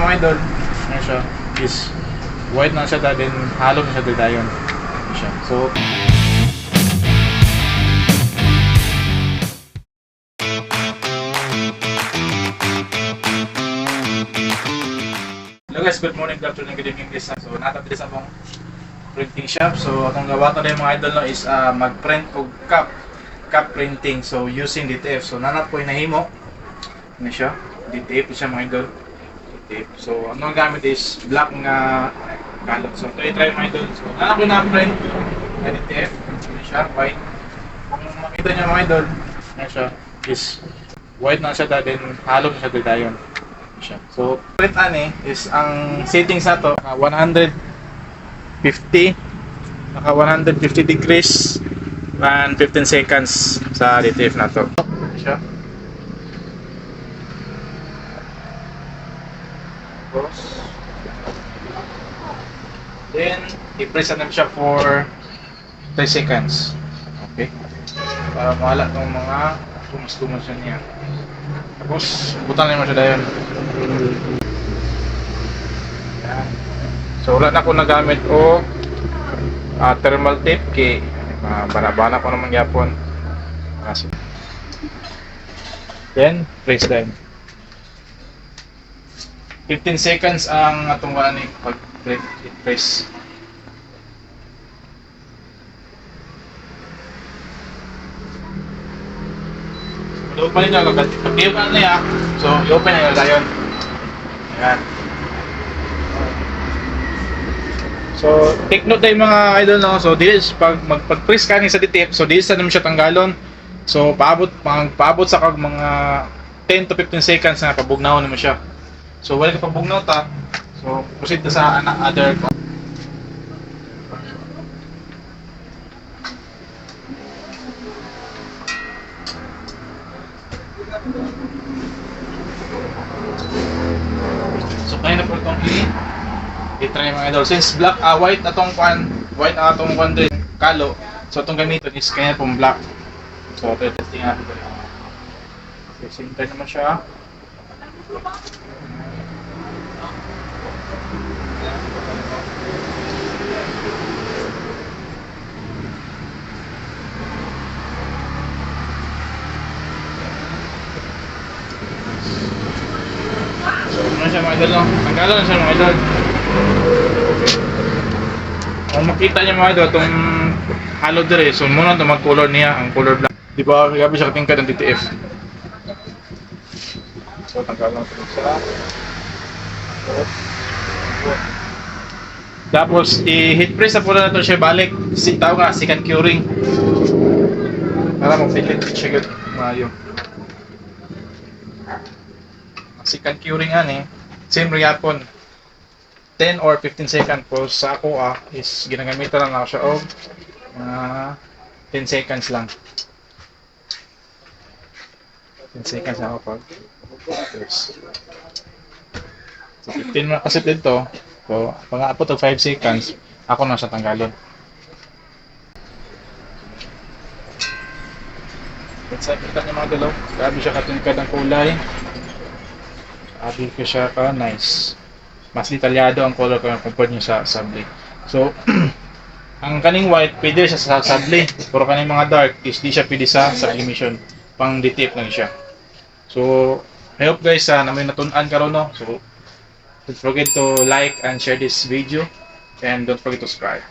mga idol, ano siya, is white na siya, then halo na siya dayon. Ano siya. So, hello guys, good morning, good afternoon, good evening guys. So, natapos sa akong printing shop. So, atong gawa na yung mga idol no, is mag-print og cup printing. So, using DTF. So, nanap po yung nahimo. Ano siya? DTF siya mga idol. DTF. So, ano ang gamit is black nga kalot. So, ito i-try mga idol. So, nanap ko na print na DTF. Ano siya? White. Kung makita niyo mga idol, ano siya? Is white na siya, then halo na siya dayon. Siya. So, print ani is ang settings na to 150 naka 150 degrees and 15 seconds sa DTF na to. Siya. Tapos then i-press natin siya for 3 seconds. Okay? Para mawala tong mga tumas-tumas niya. Tapos butan naman siya dayon. Yan. So wala na ako nagamit o thermal tape kay bana-bana ko naman yapon. Kasi then press din. 15 seconds ang atong ani pag press. I-open nyo agad. Pag i-open na yan, so i-open na yun dayon. Ayan. So, take note tayo mga idol no. So, this pag magpag-press ka sa DTF, so this na naman siya tanggalon. So, paabot sa kag mga 10 to 15 seconds na pabugnaw naman siya. So, wala ka pabugnaw ta. So, proceed na sa other. So, kaya na po itong i-try mga idol. Since black, white atong din kalo. So, itong gamitin is kaya pong black. So, testing natin ito. Okay, sintay naman siya. Ano siya mga idol no? Tanggalan na siya mga idol. Kung makita niyo mga idol itong halo dire, so muna ito mag-color niya, ang color black. Di ba gabi siya katingkad ng DTF. So tanggalan ito siya. Tapos i-hit press na po na ito siya balik. Tawag nga, second curing. Para mag-filit siya good. Mayo. Second curing ani, same reaction 10 or 15 seconds po sa ako is ginagamitan lang ako siya og 10 seconds lang. 10 seconds ako pag yes. So 15 na kasi dito. So pag-aabot og 5 seconds, ako na siya tanggalon. Sa kita niyo mga dalaw, grabe siya katingkad ang kulay. Abi ko siya ka nice. Mas detalyado ang color ko compared niyo sa Sablé. So ang kaning white pwede siya sa Sablé, pero kaning mga dark is di siya pwede sa sublimation. Pang DTF lang siya. So I hope guys na may natun-an karon no. So don't forget to like and share this video and don't forget to subscribe.